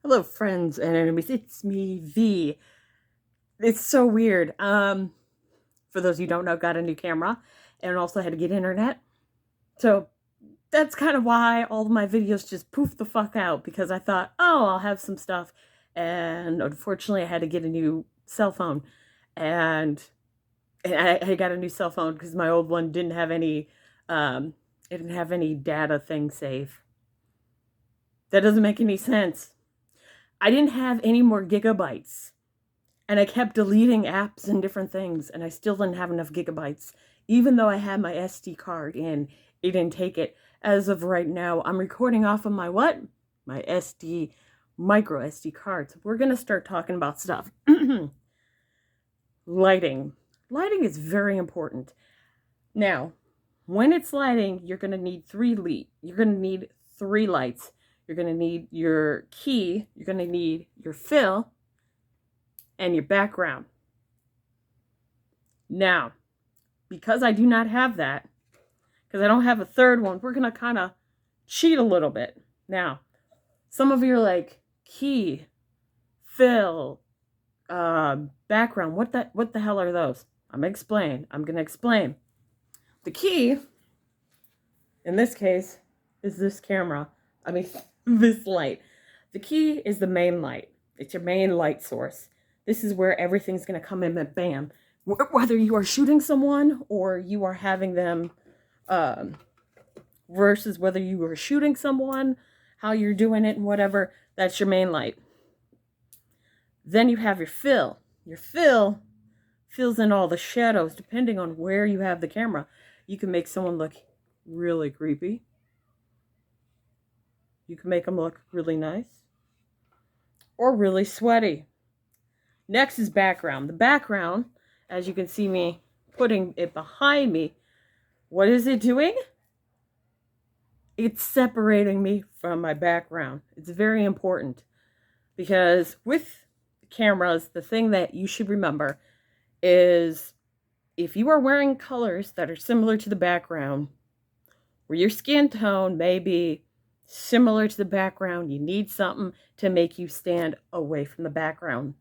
Hello, friends and enemies. It's me, V. It's so weird. For those of you who don't know, got a new camera and also had to get internet. So that's kind of why all of my videos just poof the fuck out because I thought, oh, I'll have some stuff. And unfortunately, I had to get a new cell phone. And, I got a new cell phone because my old one didn't have any, it didn't have any data thing save. That doesn't make any sense. I didn't have any more gigabytes. And I kept deleting apps and different things, and I still didn't have enough gigabytes. Even though I had my SD card in, it didn't take it. As of right now, I'm recording off of my what? My micro SD card. So we're going to start talking about stuff. Lighting. Lighting is very important. Now, when it's lighting, you're going to need You're going to need 3 lights. You're going to need your key. You're going to need your fill and your background. Now, because I do not have that, because I don't have a third one, we're going to kind of cheat a little bit. Now, some of you are like, key, fill, background, what the hell are those? I'm going to explain. The key, in this case, is this camera. This light. The key is the main light. It's your main light source. This is where everything's going to come in and bam. Whether you are shooting someone or you are having them, versus whether you are shooting someone, how you're doing it and whatever, that's your main light. Then you have your fill. Your fill fills in all the shadows depending on where you have the camera. You can make someone look really creepy. You can make them look really nice or really sweaty. Next is background. The background, as you can see me putting it behind me, what is it doing? It's separating me from my background. It's very important because with cameras, the thing that you should remember is if you are wearing colors that are similar to the background, where your skin tone may be similar to the background, you need something to make you stand away from the background.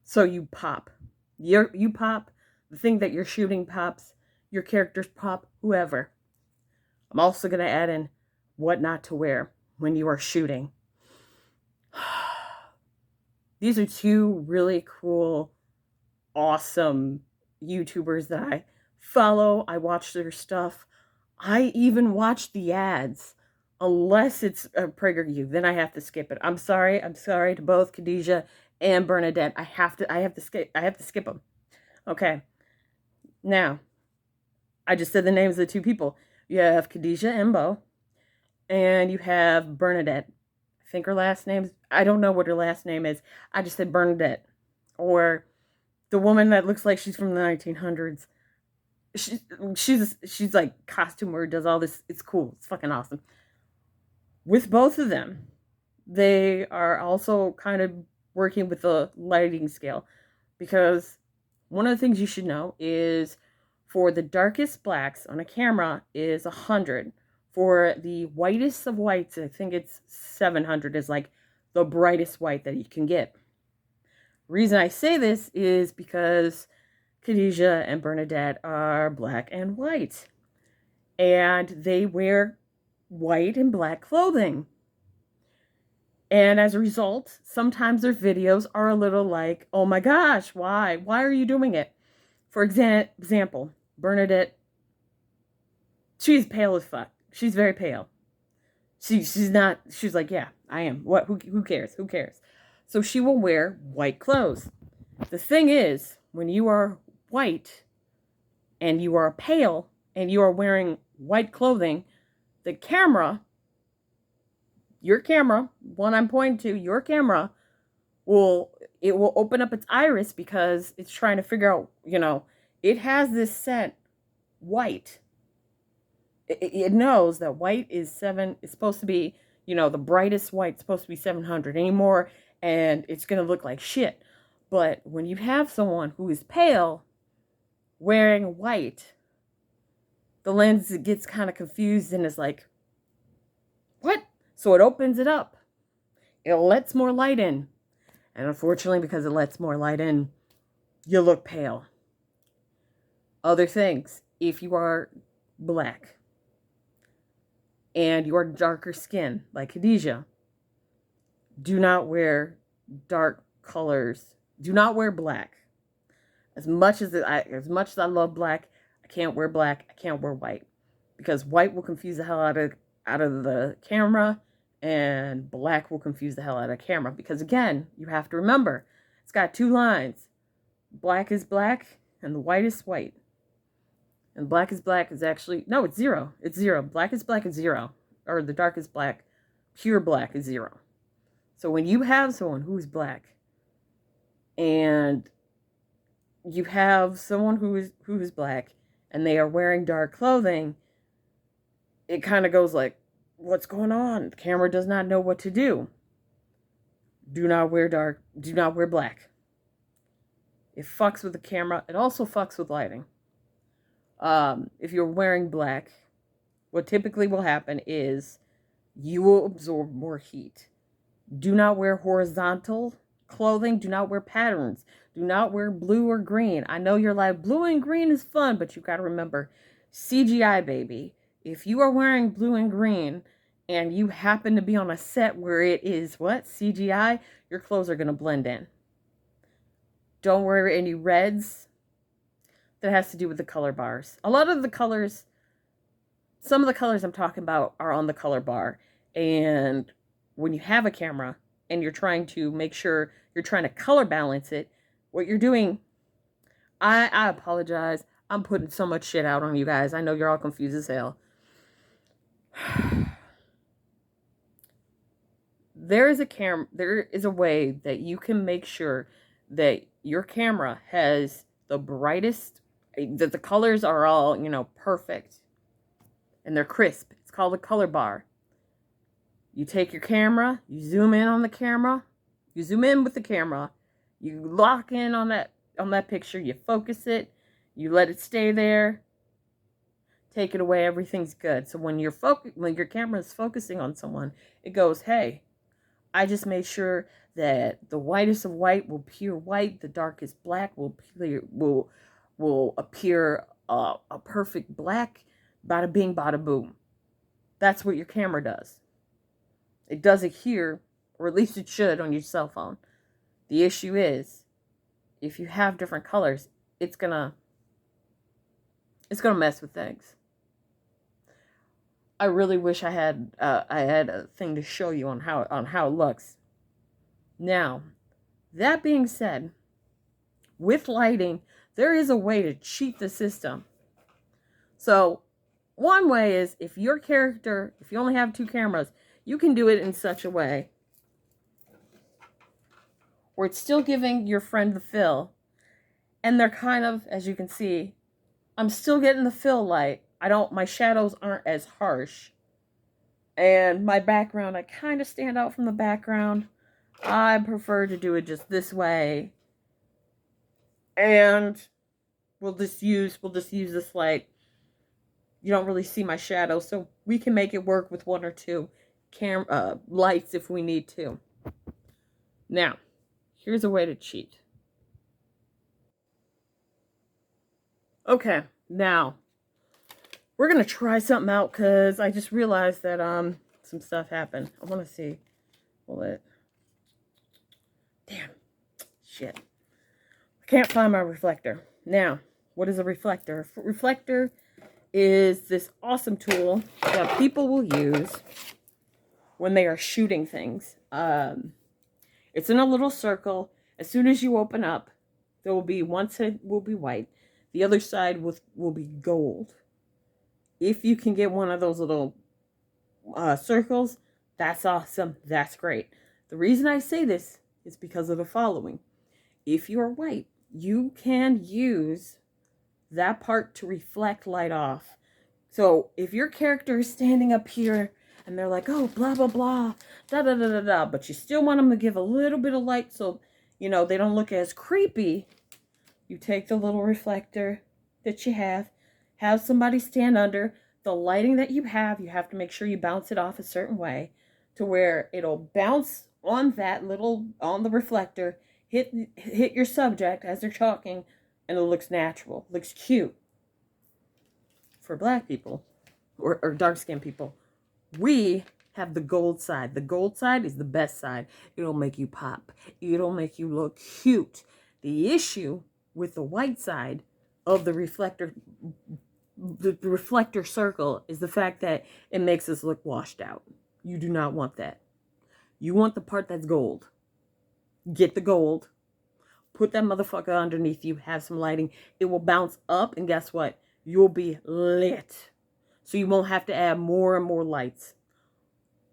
So you pop. You pop, the thing that you're shooting pops, your characters pop, whoever. I'm also going to add in what not to wear when you are shooting. These are 2 really cool, awesome YouTubers that I follow. I watch their stuff. I even watch the ads. Unless it's a PragerU, then I have to skip it. I'm sorry to both Khadijah and Bernadette. I have to skip them. Okay. Now, I just said the names of the 2 people. You have Khadijah and Bo, and you have Bernadette. I think her last name, I don't know what her last name is. I just said Bernadette. Or the woman that looks like she's from the 1900s. She's like costumer, does all this. It's cool. It's fucking awesome. With both of them, they are also kind of working with the lighting scale because one of the things you should know is for the darkest blacks on a camera is 100. For the whitest of whites, I think it's 700 is like the brightest white that you can get. Reason I say this is because Khadijah and Bernadette are black and white. And they wear white and black clothing. And as a result, sometimes their videos are a little like, oh my gosh, why? Why are you doing it? For example, Bernadette, she's pale as fuck. She's very pale. She's like, yeah, I am. What? Who cares? Who cares? So she will wear white clothes. The thing is, when you are white and you are pale and you are wearing white clothing, the camera, your camera, one I'm pointing to, your camera, will open up its iris because it's trying to figure out, it has this set white. It knows that white is supposed to be, the brightest white is supposed to be 700 anymore, and it's going to look like shit. But when you have someone who is pale wearing white, the lens gets kind of confused and is like, what? So it opens it up. It lets more light in. And unfortunately, because it lets more light in, you look pale. Other things, if you are black and you are darker skin, like Khadijah, do not wear dark colors. Do not wear black. As much as I love black, I can't wear black. I can't wear white because white will confuse the hell out of the camera, and black will confuse the hell out of the camera. Because again, you have to remember, it's got two lines. Black is black, and the white is white. And black is black is actually no, it's zero. It's zero. Black is black is zero, or the darkest black, pure black is zero. So when you have someone who's black, and you have someone who is black and they are wearing dark clothing, it kind of goes like, what's going on? The camera does not know what to do. Do not wear dark. Do not wear black. It fucks with the camera. It also fucks with lighting. If you're wearing black, what typically will happen is you will absorb more heat. Do not wear horizontal clothing. Do not wear patterns. Do not wear blue or green. I know you're like, blue and green is fun, but you got to remember, CGI, baby. If you are wearing blue and green and you happen to be on a set where it is, what, CGI, your clothes are going to blend in. Don't wear any reds. That has to do with the color bars. A lot of the colors, some of the colors I'm talking about are on the color bar. And when you have a camera and you're trying to make sure you're trying to color balance it, what you're doing, I apologize. I'm putting so much shit out on you guys. I know you're all confused as hell. There is a way that you can make sure that your camera has the brightest, that the colors are all, perfect. And they're crisp. It's called a color bar. You take your camera, you zoom in on the camera, you zoom in with the camera, you lock in on that picture, you focus it, you let it stay there, take it away, everything's good. So when your camera is focusing on someone, it goes, hey, I just made sure that the whitest of white will appear white, the darkest black will appear a perfect black, bada bing, bada boom. That's what your camera does. It does it here, or at least it should on your cell phone. The issue is, if you have different colors, it's gonna mess with things. I really wish I had a thing to show you on how it looks. Now, that being said, with lighting, there is a way to cheat the system. So, one way is if you only have two cameras, you can do it in such a way where it's still giving your friend the fill, and they're kind of, as you can see, I'm still getting the fill light. My shadows aren't as harsh. And my background, I kind of stand out from the background. I prefer to do it just this way. And we'll just use this light. You don't really see my shadow, so we can make it work with one or two lights if we need to. Now, here's a way to cheat. Okay, now we're gonna try something out because I just realized that some stuff happened. I want to see. Damn, shit. I can't find my reflector. Now, what is a reflector? A reflector is this awesome tool that people will use when they are shooting things. It's in a little circle. As soon as you open up, there will be one side will be white. The other side will be gold. If you can get one of those little circles, that's awesome. That's great. The reason I say this is because of the following. If you are white, you can use that part to reflect light off. So if your character is standing up here and they're like, oh, blah, blah, blah, da, da, da, da, da, but you still want them to give a little bit of light so, they don't look as creepy, you take the little reflector that you have somebody stand under. The lighting that you have to make sure you bounce it off a certain way to where it'll bounce on that little, on the reflector, hit your subject as they're talking, and it looks natural, looks cute. For black people, or dark-skinned people, we have the gold side. The gold side is the best side. It'll make you pop. It'll make you look cute. The issue with the white side of the reflector circle is the fact that it makes us look washed out. You do not want that. You want the part that's gold. Get the gold. Put that motherfucker underneath you. Have some lighting. It will bounce up, and guess what? You'll be lit. So you won't have to add more and more lights.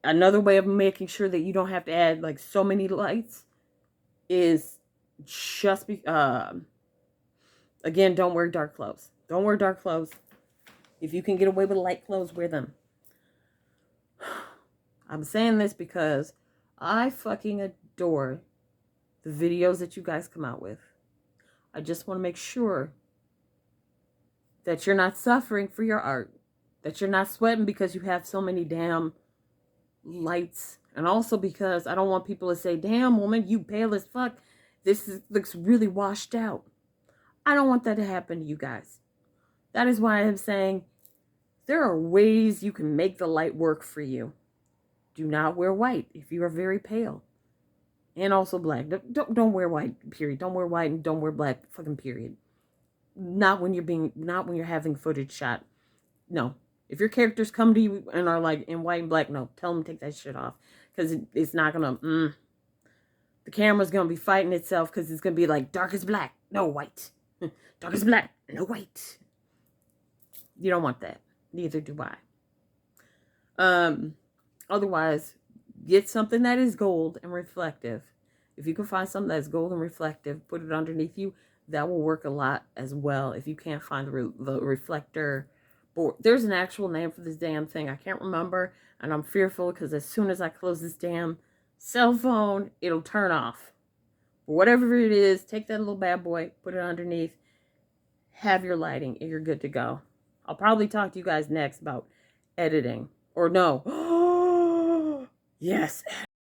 Another way of making sure that you don't have to add like so many lights is just again, don't wear dark clothes. Don't wear dark clothes. If you can get away with light clothes, wear them. I'm saying this because I fucking adore the videos that you guys come out with. I just want to make sure that you're not suffering for your art. That you're not sweating because you have so many damn lights. And also because I don't want people to say, damn, woman, you pale as fuck. Looks really washed out. I don't want that to happen to you guys. That is why I'm saying there are ways you can make the light work for you. Do not wear white if you are very pale. And also black. Don't wear white, period. Don't wear white and don't wear black, fucking period. Not when you're having footage shot. No. If your characters come to you and are like in white and black, no, tell them to take that shit off. Because it's not going to, the camera's going to be fighting itself because it's going to be like dark as black, no white. Dark as black, no white. You don't want that. Neither do I. Otherwise, get something that is gold and reflective. If you can find something that's gold and reflective, put it underneath you. That will work a lot as well. If you can't find the reflector board. There's an actual name for this damn thing. I can't remember. And I'm fearful because as soon as I close this damn cell phone, it'll turn off. Whatever it is, take that little bad boy, put it underneath. Have your lighting and you're good to go. I'll probably talk to you guys next about editing. Or no. Yes,